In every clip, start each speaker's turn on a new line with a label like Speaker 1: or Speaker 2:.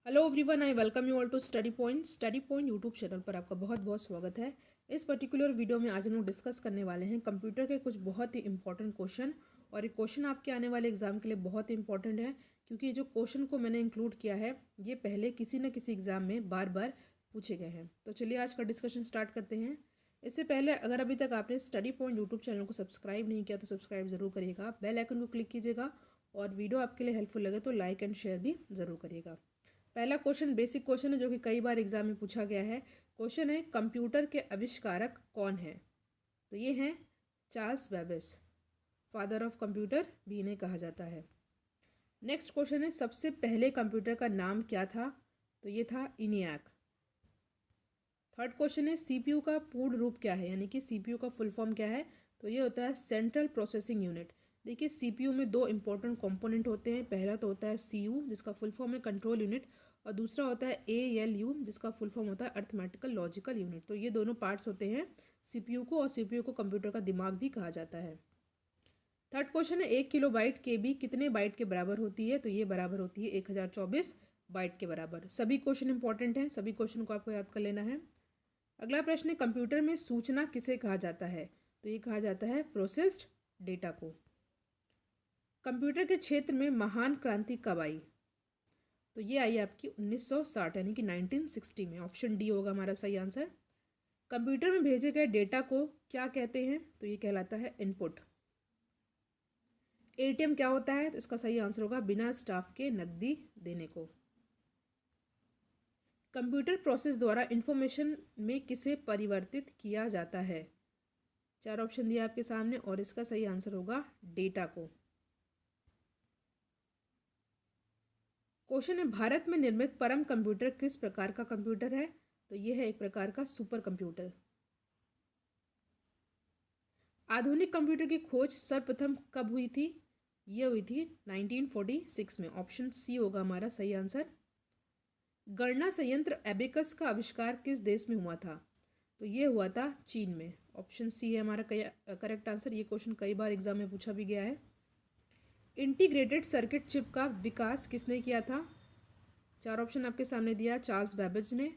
Speaker 1: Hello everyone, I welcome you all to study point YouTube channel पर आपका बहुत बहुत स्वागत है। इस पर्टिकुलर वीडियो में आज हम लोग डिस्कस करने वाले हैं कंप्यूटर के कुछ बहुत ही इंपॉर्टेंट क्वेश्चन। और ये क्वेश्चन आपके आने वाले एग्जाम के लिए बहुत ही इंपॉर्टेंट है, क्योंकि जो क्वेश्चन को मैंने इंक्लूड किया है ये पहले किसी न किसी एग्जाम में बार बार पूछे गए हैं। तो चलिए आज का डिस्कशन स्टार्ट करते हैं। इससे पहले अगर अभी तक आपने स्टडी पॉइंट यूट्यूब चैनल को सब्सक्राइब नहीं किया तो सब्सक्राइब जरूर करिएगा, बेल आइकन को क्लिक कीजिएगा और वीडियो आपके लिए हेल्पफुल लगे तो लाइक एंड शेयर भी ज़रूर करिएगा। पहला क्वेश्चन बेसिक क्वेश्चन है जो कि कई बार एग्जाम में पूछा गया है। क्वेश्चन है, कंप्यूटर के आविष्कारक कौन है? तो ये हैं Charles Babbage, father of computer भी इन्हें कहा जाता है। नेक्स्ट क्वेश्चन है, सबसे पहले कंप्यूटर का नाम क्या था? तो ये था इनियाक। थर्ड क्वेश्चन है, सीपीयू का पूर्ण रूप क्या है, यानी कि सीपीयू का फुल फॉर्म क्या है? तो ये होता है सेंट्रल प्रोसेसिंग यूनिट। देखिए सीपीयू में दो इंपॉर्टेंट कंपोनेंट होते हैं। पहला तो होता है सीयू जिसका फुल फॉर्म है कंट्रोल यूनिट, और दूसरा होता है एएलयू जिसका फुल फॉर्म होता है अर्थमेटिकल लॉजिकल यूनिट। तो ये दोनों पार्ट्स होते हैं सीपीयू को, और सीपीयू को कंप्यूटर का दिमाग भी कहा जाता है। थर्ड क्वेश्चन है, 1 किलोबाइट केबी कितने बाइट के बराबर होती है? तो ये बराबर होती है 1024 बाइट के बराबर। सभी क्वेश्चन इंपॉर्टेंट हैं, सभी क्वेश्चन को आपको याद कर लेना है। अगला प्रश्न है, कंप्यूटर में सूचना किसे कहा जाता है? तो ये कहा जाता है प्रोसेस्ड डेटा को। कंप्यूटर के क्षेत्र में महान क्रांति कब आई? तो ये आई आपकी 1960 यानी कि 1960 में। ऑप्शन डी होगा हमारा सही आंसर। कंप्यूटर में भेजे गए डेटा को क्या कहते हैं? तो ये कहलाता है इनपुट। एटीएम क्या होता है? तो इसका सही आंसर होगा बिना स्टाफ के नकदी देने को। कंप्यूटर प्रोसेस द्वारा इंफॉर्मेशन में किसे परिवर्तित किया जाता है? चार ऑप्शन दिया आपके सामने और इसका सही आंसर होगा डेटा को। क्वेश्चन है, भारत में निर्मित परम कंप्यूटर किस प्रकार का कंप्यूटर है? तो यह है एक प्रकार का सुपर कंप्यूटर। आधुनिक कंप्यूटर की खोज सर्वप्रथम कब हुई थी? यह हुई थी 1946 में। ऑप्शन सी होगा हमारा सही आंसर। गणना संयंत्र एबेकस का आविष्कार किस देश में हुआ था? तो ये हुआ था चीन में। ऑप्शन सी है हमारा करेक्ट आंसर। ये क्वेश्चन कई बार एग्जाम में पूछा भी गया है। इंटीग्रेटेड सर्किट चिप का विकास किसने किया था? चार ऑप्शन आपके सामने दिया, चार्ल्स बेबेज ने,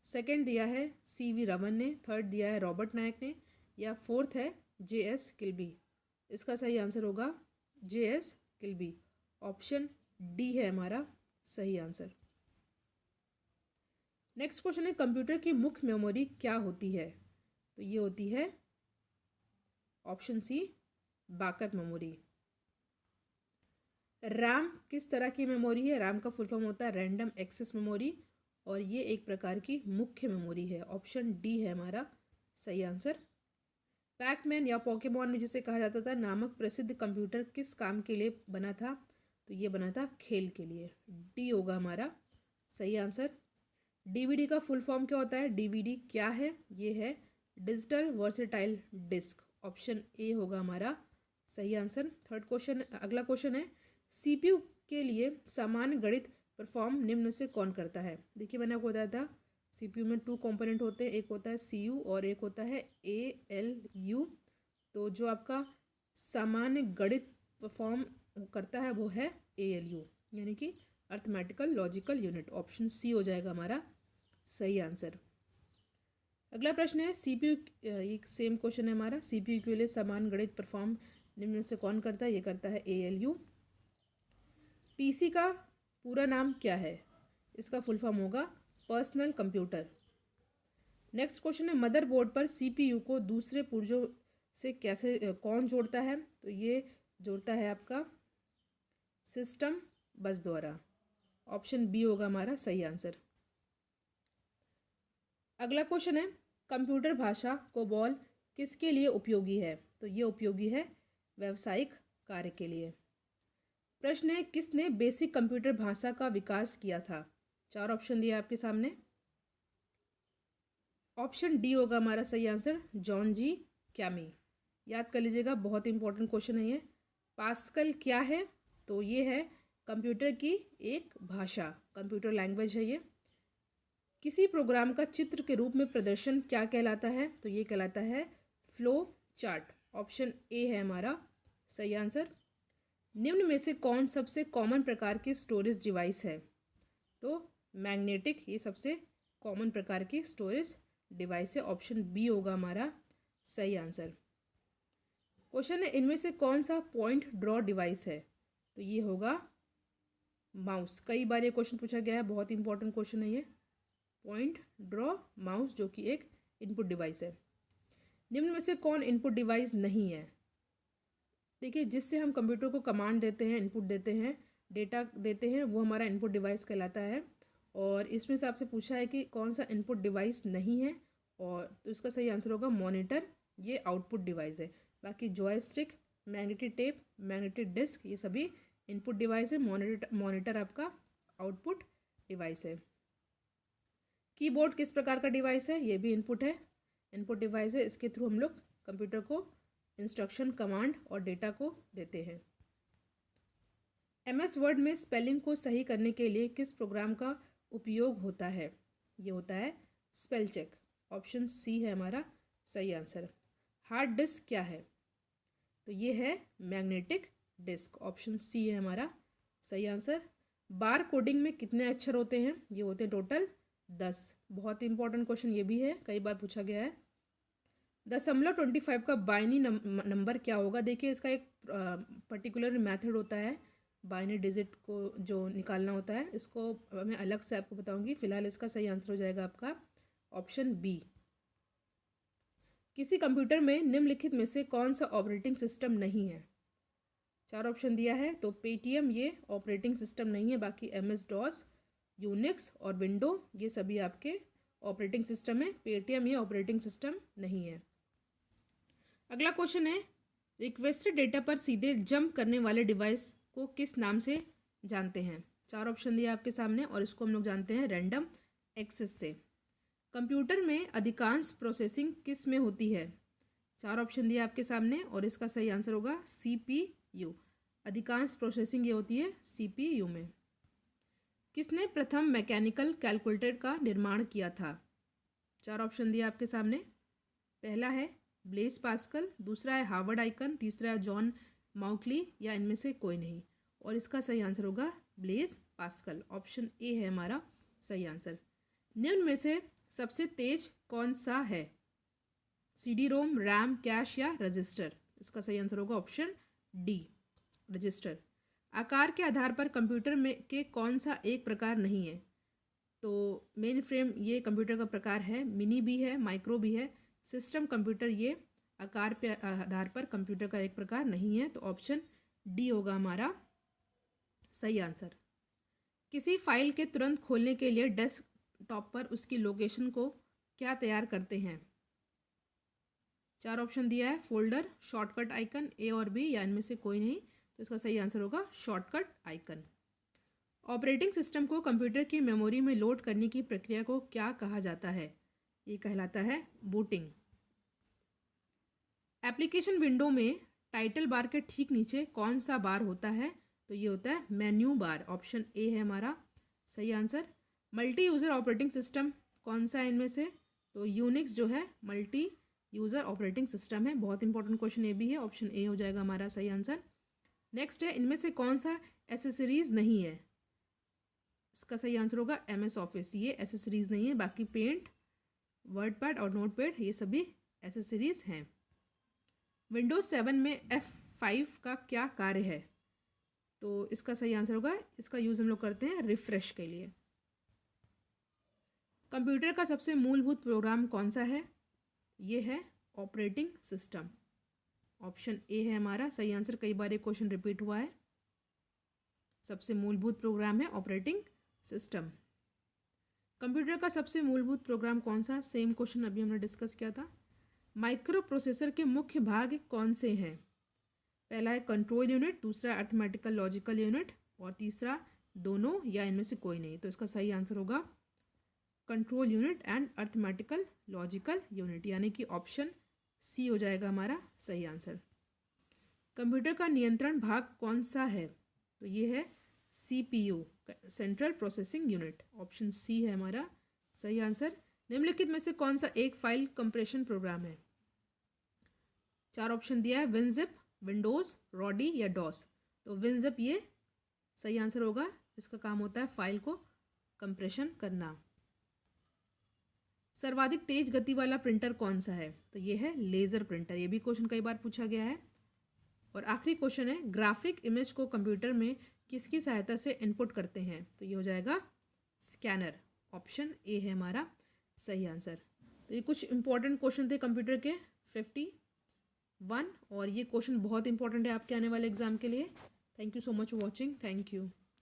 Speaker 1: सेकंड दिया है सीवी रमन ने, थर्ड दिया है रॉबर्ट नायक ने, या फोर्थ है जेएस किल्बी। इसका सही आंसर होगा जेएस किल्बी। ऑप्शन डी है हमारा सही आंसर। नेक्स्ट क्वेश्चन है, कंप्यूटर की मुख्य मेमोरी क्या होती है? तो ये होती है option C backup memory. RAM किस तरह की मेमोरी है? रैम का फुल फॉर्म होता है रैंडम एक्सेस मेमोरी, और ये एक प्रकार की मुख्य मेमोरी है। ऑप्शन डी है हमारा सही आंसर। पैकमैन या पोकेमॉन में जिसे कहा जाता था नामक प्रसिद्ध कंप्यूटर किस काम के लिए बना था? तो ये बना था खेल के लिए। डी होगा हमारा सही आंसर। डीवीडी का फुल फॉर्म क्या होता है? डीवीडी क्या है? ये है digital versatile disc. Option A होगा हमारा सही आंसर। थर्ड क्वेश्चन, अगला क्वेश्चन है, सीपीयू के लिए सामान्य गणित परफॉर्म निम्न में से कौन करता है? देखिए मैंने आपको बताया था सीपीयू में 2 कंपोनेंट होते हैं, एक होता है सीयू और एक होता है एएलयू। तो जो आपका सामान्य गणित परफॉर्म करता है वो है एएलयू, यानी कि arithmetical logical unit. Option C हो जाएगा हमारा सही आंसर। अगला प्रश्न है, सीपीयू, एक सेम क्वेश्चन है हमारा, सीपीयू के लिए समान गणित परफॉर्म निम्न में से कौन करता है? ये करता है एएलयू। पीसी का पूरा नाम क्या है? इसका फुल फॉर्म होगा पर्सनल कंप्यूटर। नेक्स्ट क्वेश्चन है, मदरबोर्ड पर सीपीयू को दूसरे पुर्जों से कैसे कौन जोड़ता है? तो ये जोड़ता है आपका सिस्टम बस द्वारा। ऑप्शन बी होगा हमारा सही आंसर। अगला क्वेश्चन है, कंप्यूटर भाषा कोबॉल किसके लिए उपयोगी है? तो ये उपयोगी है व्यावसायिक कार्य के लिए। प्रश्न है, किसने बेसिक कंप्यूटर भाषा का विकास किया था? चार ऑप्शन दिया आपके सामने। ऑप्शन डी होगा हमारा सही आंसर, जॉन जी कैमी। याद कर लीजिएगा, बहुत इंपॉर्टेंट क्वेश्चन है ये। पास्कल क्या है? तो ये है कंप्यूटर की एक भाषा, कंप्यूटर लैंग्वेज है ये। किसी प्रोग्राम का चित्र के रूप में प्रदर्शन क्या कहलाता है? तो ये कहलाता है फ्लो चार्ट। ऑप्शन ए है हमारा सही आंसर। निम्न में से कौन सबसे कॉमन प्रकार की स्टोरेज डिवाइस है? तो मैग्नेटिक, ये सबसे कॉमन प्रकार की स्टोरेज डिवाइस है। ऑप्शन बी होगा हमारा सही आंसर। क्वेश्चन है इनमें से कौन सा पॉइंट ड्रॉ डिवाइस है? तो ये होगा माउस। कई बार ये क्वेश्चन पूछा गया है, बहुत इंपॉर्टेंट क्वेश्चन है ये। पॉइंट ड्रॉ माउस जो कि एक इनपुट डिवाइस है। निम्न में से कौन इनपुट डिवाइस नहीं है? देखिए, जिससे हम कंप्यूटर को कमांड देते हैं, इनपुट देते हैं, डेटा देते हैं, वो हमारा इनपुट डिवाइस कहलाता है। और इसमें से आपसे पूछा है कि कौन सा इनपुट डिवाइस नहीं है, और तो इसका सही आंसर होगा मॉनिटर, ये आउटपुट डिवाइस है। बाकी joystick, magnetic tape, magnetic disk, ये सभी इनपुट डिवाइस है। मॉनिटर आपका आउटपुट डिवाइस है। कीबोर्ड किस प्रकार का डिवाइस है? ये भी इनपुट है, इनपुट डिवाइस है। इसके थ्रू हम लोग कंप्यूटर को इंस्ट्रक्शन, कमांड और डेटा को देते हैं। MS वर्ड में स्पेलिंग को सही करने के लिए किस प्रोग्राम का उपयोग होता है? ये होता है स्पेल चेक। ऑप्शन सी है हमारा सही आंसर। हार्ड डिस्क क्या है? तो ये है मैग्नेटिक डिस्क। ऑप्शन सी है हमारा सही आंसर। बार कोडिंग में कितने अक्षर होते हैं? ये होते हैं टोटल 10। बहुत ही इंपॉर्टेंट क्वेश्चन ये भी है, कई बार पूछा गया है। 0.25 का बाइनरी नंबर क्या होगा? देखिए, इसका एक पर्टिकुलर मेथड होता है बाइनरी डिजिट को जो निकालना होता है। इसको मैं अलग से आपको बताऊंगी। फिलहाल इसका सही आंसर हो जाएगा आपका ऑप्शन बी। किसी कंप्यूटर में निम्नलिखित में से कौन सा ऑपरेटिंग सिस्टम नहीं है? 4 ऑप्शन दिया है, तो पेटीएम ये ऑपरेटिंग सिस्टम नहीं है। बाकी MS-DOS, यूनिक्स और विंडो ये सभी आपके ऑपरेटिंग सिस्टम है। पेटीएम ये ऑपरेटिंग सिस्टम नहीं है। अगला क्वेश्चन है, रिक्वेस्टेड डेटा पर सीधे जंप करने वाले डिवाइस को किस नाम से जानते हैं? 4 ऑप्शन दिया आपके सामने, और इसको हम लोग जानते हैं रैंडम एक्सेस से। कंप्यूटर में अधिकांश प्रोसेसिंग किस में होती है? 4 ऑप्शन दिया आपके सामने, और इसका सही आंसर होगा CPU। अधिकांश प्रोसेसिंग ये होती है CPU में। किसने प्रथम मैकेनिकल कैलकुलेटर का निर्माण किया था? 4 ऑप्शन दिया आपके सामने। पहला है ब्लेज पास्कल, दूसरा है हार्वर्ड आइकन, तीसरा है जॉन माउकली, या इनमें से कोई नहीं। और इसका सही आंसर होगा ब्लेज पास्कल। ऑप्शन ए है हमारा सही आंसर। निम्न में से सबसे तेज कौन सा है? CD-ROM, रैम, कैश या रजिस्टर? इसका सही आंसर होगा ऑप्शन डी, रजिस्टर। आकार के आधार पर कंप्यूटर में के कौन सा एक प्रकार नहीं है? तो मेन फ्रेम ये कंप्यूटर का प्रकार है, मिनी भी है, माइक्रो भी है। सिस्टम कंप्यूटर ये आकार पे आधार पर कंप्यूटर का एक प्रकार नहीं है। तो ऑप्शन डी होगा हमारा सही आंसर। किसी फाइल के तुरंत खोलने के लिए डेस्कटॉप पर उसकी लोकेशन को क्या तैयार करते हैं? 4 ऑप्शन दिया है, फोल्डर, शॉर्टकट आइकन, ए और बी, या इनमें से कोई नहीं। तो इसका सही आंसर होगा शॉर्टकट आइकन। ऑपरेटिंग सिस्टम को कंप्यूटर की मेमोरी में लोड करने की प्रक्रिया को क्या कहा जाता है? ये कहलाता है बूटिंग। एप्लीकेशन विंडो में टाइटल बार के ठीक नीचे कौन सा बार होता है? तो ये होता है मेन्यू बार। ऑप्शन ए है हमारा सही answer. Multi user operating system कौन सा है इनमें से? तो यूनिक्स जो है मल्टी यूज़र ऑपरेटिंग सिस्टम है। बहुत इंपॉर्टेंट क्वेश्चन ये भी है। ऑप्शन ए हो जाएगा हमारा सही आंसर। नेक्स्ट है, इनमें से कौन सा एसेसरीज नहीं है? इसका सही आंसर होगा MS ऑफिस, ये एसेसरीज नहीं है। बाकी पेंट, वर्डपैड और नोटपैड ये सभी एसेसरीज हैं। विंडोज 7 में F5 का क्या कार्य है? तो इसका सही आंसर होगा, इसका यूज़ हम लोग करते हैं रिफ्रेश के लिए। कंप्यूटर का सबसे मूलभूत प्रोग्राम कौन सा है? ये है ऑपरेटिंग सिस्टम। ऑप्शन ए है हमारा सही आंसर। कई बार ये क्वेश्चन रिपीट हुआ है। सबसे मूलभूत प्रोग्राम है ऑपरेटिंग सिस्टम। कंप्यूटर का सबसे मूलभूत प्रोग्राम कौन सा? सेम क्वेश्चन अभी हमने डिस्कस किया था। माइक्रो प्रोसेसर के मुख्य भाग कौन से हैं? पहला है कंट्रोल यूनिट, दूसरा अर्थमेटिकल लॉजिकल यूनिट, और तीसरा दोनों या इनमें से कोई नहीं। तो इसका सही आंसर होगा control unit and arithmetical logical unit, यानी कि ऑप्शन सी हो जाएगा हमारा सही आंसर। कंप्यूटर का नियंत्रण भाग कौन सा है? तो ये है CPU, central processing unit. Option C है हमारा सही आंसर। निम्नलिखित में से कौन सा एक फाइल कंप्रेशन प्रोग्राम है? 4 ऑप्शन दिया है, विनजिप, विंडोज़, रॉडी या डॉस। तो विनजिप ये सही आंसर होगा। इसका काम होता है फाइल को कंप्रेशन करना। सर्वाधिक तेज गति वाला प्रिंटर कौन सा है? तो ये है लेज़र प्रिंटर। ये भी क्वेश्चन कई बार पूछा गया है। और आखिरी क्वेश्चन है, ग्राफिक इमेज को कंप्यूटर में किसकी सहायता से इनपुट करते हैं? तो ये हो जाएगा स्कैनर। ऑप्शन ए है हमारा सही आंसर। तो ये कुछ इंपॉर्टेंट क्वेश्चन थे कंप्यूटर के 51, और ये क्वेश्चन बहुत इंपॉर्टेंट है आपके आने वाले एग्जाम के लिए। Thank you so much for watching. Thank you.